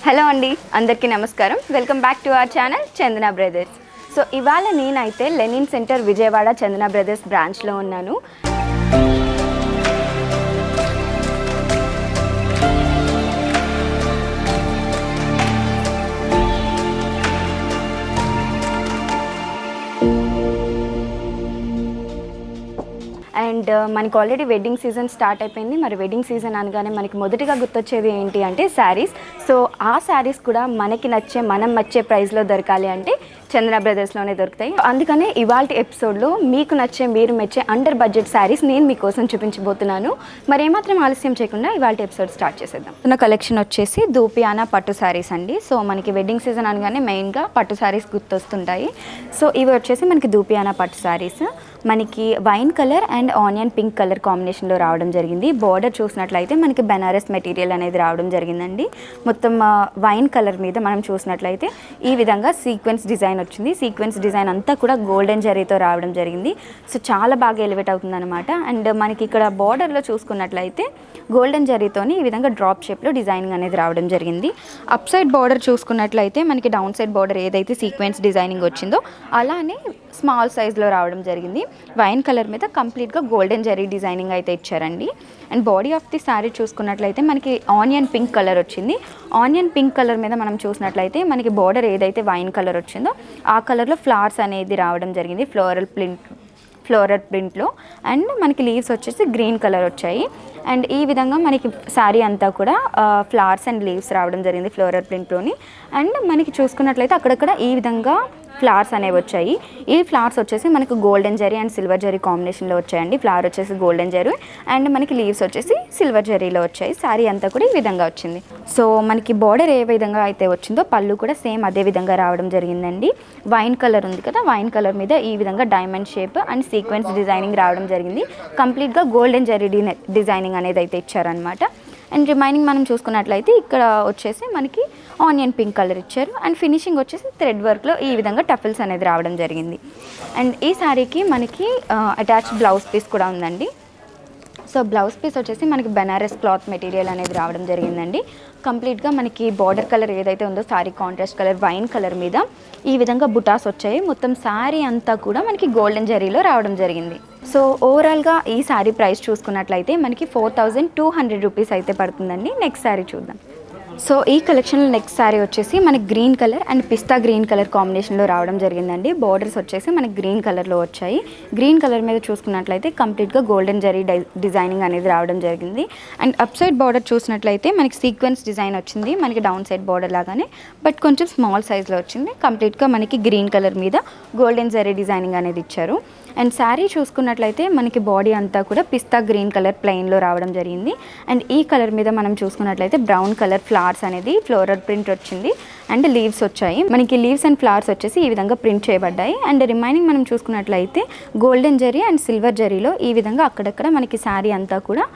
Hello అండి, అందరికీ నమస్కారం. Welcome back to our channel Chandana brothers. So ఇవాళ నేనైతే లెనిన్ సెంటర్ విజయవాడ చందన బ్రదర్స్ బ్రాంచ్లో ఉన్నాను. అండ్ మనకి ఆల్రెడీ వెడ్డింగ్ సీజన్ స్టార్ట్ అయిపోయింది. మరి వెడ్డింగ్ సీజన్ అనగానే మనకి మొదటిగా గుర్తొచ్చేది ఏంటి అంటే శారీస్. సో ఆ శారీస్ కూడా మనకి నచ్చే మనం వచ్చే ప్రైస్లో దొరకాలి అంటే చందన బ్రదర్స్లోనే దొరుకుతాయి. అందుకనే ఇవాళ ఎపిసోడ్లో మీకు నచ్చే మీరు మెచ్చే అండర్ బడ్జెట్ శారీస్ నేను మీకోసం చూపించబోతున్నాను. మరి ఏమాత్రం ఆలస్యం చేయకుండా ఇవాళ ఎపిసోడ్ స్టార్ట్ చేసేద్దాం. ఉన్న కలెక్షన్ వచ్చేసి దూపియానా పట్టు శారీస్ అండి. సో మనకి వెడ్డింగ్ సీజన్ అనగానే మెయిన్గా పట్టు శారీస్ గుర్తొస్తుంటాయి. సో ఇవి వచ్చేసి మనకి దూపియానా పట్టు శారీస్ మనకి wine colour and onion pink colour కాంబినేషన్లో రావడం జరిగింది. బార్డర్ చూసినట్లయితే మనకి బెనారస్ మెటీరియల్ అనేది రావడం జరిగిందండి. మొత్తం వైన్ కలర్ మీద మనం చూసినట్లయితే ఈ విధంగా సీక్వెన్స్ డిజైన్ వచ్చింది. సీక్వెన్స్ డిజైన్ అంతా కూడా గోల్డెన్ జరీతో రావడం జరిగింది. సో చాలా బాగా ఎలివేట్ అవుతుంది అనమాట. అండ్ మనకి ఇక్కడ బార్డర్లో చూసుకున్నట్లయితే గోల్డెన్ జరీతోని ఈ విధంగా డ్రాప్ షేప్లో డిజైనింగ్ అనేది రావడం జరిగింది. అప్ సైడ్ బార్డర్ చూసుకున్నట్లయితే మనకి డౌన్ సైడ్ బార్డర్ ఏదైతే సీక్వెన్స్ డిజైనింగ్ వచ్చిందో అలానే స్మాల్ సైజ్లో రావడం జరిగింది. వైన్ కలర్ మీద కంప్లీట్గా గోల్డెన్ జరీ డిజైనింగ్ అయితే ఇచ్చారండి. And body of the sari చూసుకున్నట్లయితే మనకి ఆనియన్ పింక్ కలర్ వచ్చింది. ఆనియన్ పింక్ కలర్ మీద మనం చూసినట్లయితే మనకి బార్డర్ ఏదైతే వైన్ కలర్ వచ్చిందో ఆ కలర్లో ఫ్లవర్స్ అనేది రావడం జరిగింది ఫ్లోరల్ ప్రింట్లో. అండ్ మనకి లీవ్స్ వచ్చేసి గ్రీన్ కలర్ వచ్చాయి. అండ్ ఈ విధంగా మనకి శారీ అంతా కూడా ఫ్లవర్స్ అండ్ లీవ్స్ రావడం జరిగింది ఫ్లోరల్ ప్రింట్లోని. అండ్ మనకి చూసుకున్నట్లయితే అక్కడక్కడ ఈ విధంగా ఫ్లవర్స్ అనేవి వచ్చాయి. ఈ ఫ్లవర్స్ వచ్చేసి మనకు golden zari and silver zari కాంబినేషన్లో వచ్చాయండి. ఫ్లవర్ వచ్చేసి గోల్డెన్ జరీ అండ్ మనకి లీవ్స్ వచ్చేసి సిల్వర్ జరీలో వచ్చాయి. శారీ అంతా కూడా ఈ విధంగా వచ్చింది. సో మనకి బార్డర్ ఏ విధంగా అయితే వచ్చిందో పళ్ళు కూడా సేమ్ అదే విధంగా రావడం జరిగిందండి. వైన్ కలర్ ఉంది కదా, వైన్ కలర్ మీద ఈ విధంగా diamond shape and sequence designing రావడం జరిగింది. కంప్లీట్గా గోల్డెన్ జరీ డిజైనింగ్ అనేది అయితే ఇచ్చారనమాట. అండ్ రిమైనింగ్ మనం చూసుకున్నట్లయితే ఇక్కడ వచ్చేసి మనకి ఆనియన్ పింక్ కలర్ ఇచ్చారు. అండ్ ఫినిషింగ్ వచ్చేసి థ్రెడ్ వర్క్లో ఈ విధంగా టఫిల్స్ అనేది రావడం జరిగింది. అండ్ ఈ శారీకి మనకి అటాచ్డ్ బ్లౌజ్ పీస్ కూడా ఉందండి. సో బ్లౌజ్ పీస్ వచ్చేసి మనకి బెనారస్ క్లాత్ మెటీరియల్ అనేది రావడం జరిగిందండి. కంప్లీట్గా మనకి బార్డర్ కలర్ ఏదైతే ఉందో sari contrast colour wine colour మీద ఈ విధంగా బుటాస్ వచ్చాయి. మొత్తం శారీ అంతా కూడా మనకి గోల్డెన్ జరీలో రావడం జరిగింది. సో ఓవరాల్గా ఈ శారీ ప్రైస్ చూసుకున్నట్లయితే మనకి 4200 రూపీస్ అయితే పడుతుందండి. నెక్స్ట్ శారీ చూద్దాం. సో ఈ కలెక్షన్లో నెక్స్ట్ శారీ వచ్చేసి మనకి green colour and pista green colour కాంబినేషన్లో రావడం జరిగిందండి. బార్డర్స్ వచ్చేసి మనకి గ్రీన్ కలర్లో వచ్చాయి. గ్రీన్ కలర్ మీద చూసుకున్నట్లయితే కంప్లీట్గా గోల్డెన్ జరీ డిజైనింగ్ అనేది రావడం జరిగింది. అండ్ అప్ సైడ్ బార్డర్ చూసినట్లయితే మనకి సీక్వెన్స్ డిజైన్ వచ్చింది. మనకి డౌన్ సైడ్ బార్డర్ లాగానే బట్ కొంచెం స్మాల్ సైజ్లో వచ్చింది. కంప్లీట్గా మనకి గ్రీన్ కలర్ మీద గోల్డెన్ జరీ డిజైనింగ్ అనేది ఇచ్చారు. అండ్ శారీ చూసుకున్నట్లయితే మనకి బాడీ అంతా కూడా పిస్తా గ్రీన్ కలర్ ప్లెయిన్లో రావడం జరిగింది. అండ్ ఈ కలర్ మీద మనం చూసుకున్నట్లయితే బ్రౌన్ కలర్ ఫ్లవర్స్ అనేది ఫ్లోరల్ ప్రింట్ వచ్చింది. అండ్ లీవ్స్ వచ్చాయి. మనకి లీవ్స్ అండ్ ఫ్లవర్స్ వచ్చేసి ఈ విధంగా ప్రింట్ చేయబడ్డాయి. అండ్ రిమైనింగ్ మనం చూసుకున్నట్లయితే గోల్డెన్ జరీ అండ్ సిల్వర్ జరీలో ఈ విధంగా అక్కడక్కడ మనకి శారీ అంతా కూడా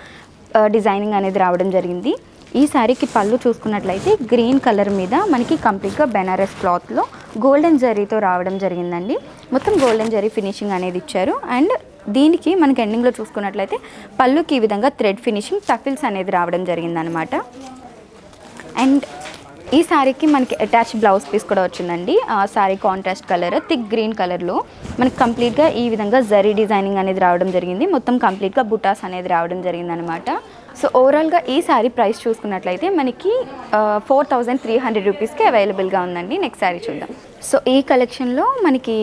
డిజైనింగ్ అనేది రావడం జరిగింది. ఈ శారీకి పళ్ళు చూసుకున్నట్లయితే గ్రీన్ కలర్ మీద మనకి కంప్లీట్గా బెనారస్ క్లాత్లో గోల్డెన్ జరీతో రావడం జరిగిందండి. మొత్తం గోల్డెన్ జరీ ఫినిషింగ్ అనేది ఇచ్చారు. అండ్ దీనికి మనకి ఎండింగ్లో చూసుకున్నట్లయితే పళ్ళుకి ఈ విధంగా థ్రెడ్ ఫినిషింగ్ టఫిల్స్ అనేది రావడం జరిగిందనమాట. అండ్ ఈ శారీకి మనకి అటాచ్ బ్లౌజ్ పీస్ కూడా వచ్చిందండి. ఆ sari contrast colour thick green కలర్లో మనకి కంప్లీట్గా ఈ విధంగా జరీ డిజైనింగ్ అనేది రావడం జరిగింది. మొత్తం కంప్లీట్గా బుటాస్ అనేది రావడం జరిగిందనమాట. సో ఓవరాల్గా ఈ శారీ ప్రైస్ చూసుకున్నట్లయితే మనకి 4300 రూపీస్కి అవైలబుల్గా ఉందండి. నెక్స్ట్ శారీ చూద్దాం. సో ఈ కలెక్షన్లో మనకి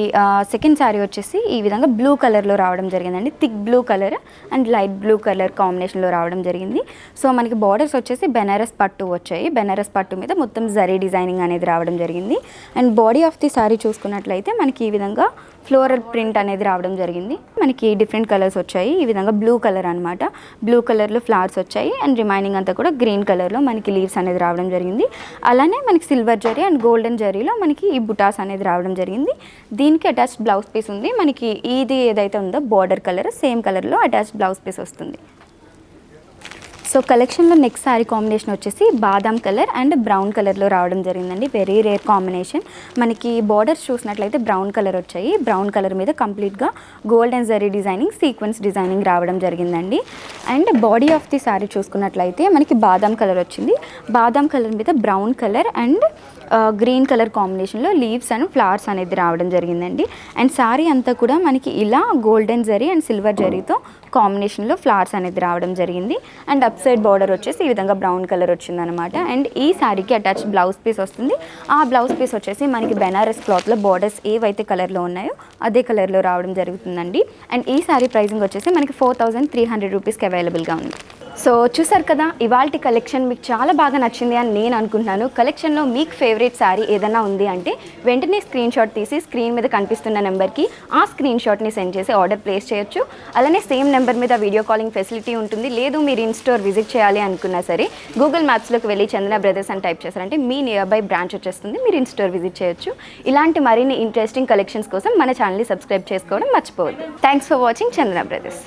సెకండ్ శారీ వచ్చేసి ఈ విధంగా బ్లూ కలర్లో రావడం జరిగిందండి. Thick blue colour and light blue colour కాంబినేషన్లో రావడం జరిగింది. సో మనకి బార్డర్స్ వచ్చేసి బెనారస్ పట్టు వచ్చాయి. బెనారస్ పట్టు మీద మొత్తం జరీ డిజైనింగ్ అనేది రావడం జరిగింది. And body of the sari చూసుకున్నట్లయితే మనకి ఈ విధంగా ఫ్లోరల్ ప్రింట్ అనేది రావడం జరిగింది. మనకి డిఫరెంట్ కలర్స్ వచ్చాయి. ఈ విధంగా బ్లూ కలర్ అనమాట. బ్లూ కలర్లో ఫ్లవర్స్ వచ్చాయి. అండ్ రిమైనింగ్ అంతా కూడా గ్రీన్ కలర్లో మనకి లీవ్స్ అనేది రావడం జరిగింది. అలానే మనకి సిల్వర్ జరీ అండ్ గోల్డెన్ జరీలో మనకి ఈ బుటాస్ అనేది రావడం జరిగింది. దీనికి అటాచ్డ్ బ్లౌజ్ పీస్ ఉంది. మనకి ఇది ఏదైతే ఉందో బార్డర్ కలర్ సేమ్ కలర్లో అటాచ్డ్ బ్లౌజ్ పీస్ వస్తుంది. సో కలెక్షన్లో నెక్స్ట్ శారీ కాంబినేషన్ వచ్చేసి బాదాం కలర్ అండ్ బ్రౌన్ కలర్లో రావడం జరిగిందండి. Very rare combination. మనకి బార్డర్స్ చూసినట్లయితే బ్రౌన్ కలర్ వచ్చాయి. బ్రౌన్ కలర్ మీద కంప్లీట్గా gold and zari designing, sequence designing రావడం జరిగిందండి. And body of the sari చూసుకున్నట్లయితే మనకి బాదాం కలర్ వచ్చింది. బాదాం కలర్ మీద brown colour and green colour కాంబినేషన్లో లీవ్స్ అండ్ ఫ్లవర్స్ అనేది రావడం జరిగిందండి. అండ్ శారీ అంతా కూడా మనకి ఇలా గోల్డెన్ జరీ అండ్ సిల్వర్ జరీతో కాంబినేషన్లో ఫ్లవర్స్ అనేది రావడం జరిగింది. అండ్ అప్ సైడ్ బార్డర్ వచ్చేసి ఈ విధంగా బ్రౌన్ కలర్ వచ్చిందనమాట. అండ్ ఈ శారీకి అటాచ్ బ్లౌజ్ పీస్ వస్తుంది. ఆ బ్లౌజ్ పీస్ వచ్చేసి మనకి బెనారస్ క్లాత్లో బార్డర్స్ ఏవైతే కలర్లో ఉన్నాయో అదే కలర్లో రావడం జరుగుతుందండి. అండ్ ఈ శారీ ప్రైసింగ్ వచ్చేసి మనకి 4300 రూపీస్కి అవైలబుల్గా ఉంది. సో చూసారు కదా, ఇవాల్టి కలెక్షన్ మీకు చాలా బాగా నచ్చింది అని నేను అనుకుంటున్నాను. కలెక్షన్లో మీకు ఫేవరెట్ శారీ ఏదైనా ఉంది అంటే వెంటనే స్క్రీన్ షాట్ తీసి స్క్రీన్ మీద కనిపిస్తున్న నెంబర్కి ఆ స్క్రీన్ షాట్ని సెండ్ చేసి ఆర్డర్ ప్లేస్ చేయొచ్చు. అలానే సేమ్ నెంబర్ మీద వీడియో కాలింగ్ ఫెసిలిటీ ఉంటుంది. లేదు మీరు ఇన్ స్టోర్ విజిట్ చేయాలి అనుకున్నా సరే గూగుల్ మ్యాప్స్లోకి వెళ్ళి చందన బ్రదర్స్ అని టైప్ చేశారంటే మీ నియర్ బై బ్రాంచ్ వచ్చేస్తుంది. మీరు ఇన్ స్టోర్ విజిట్ చేయొచ్చు. ఇలాంటి మరిన్ని ఇంట్రెస్టింగ్ కలెక్షన్స్ కోసం మన ఛానల్ని సబ్స్క్రైబ్ చేసుకోవడం మర్చిపోవద్దు. Thanks for watching Chandana brothers.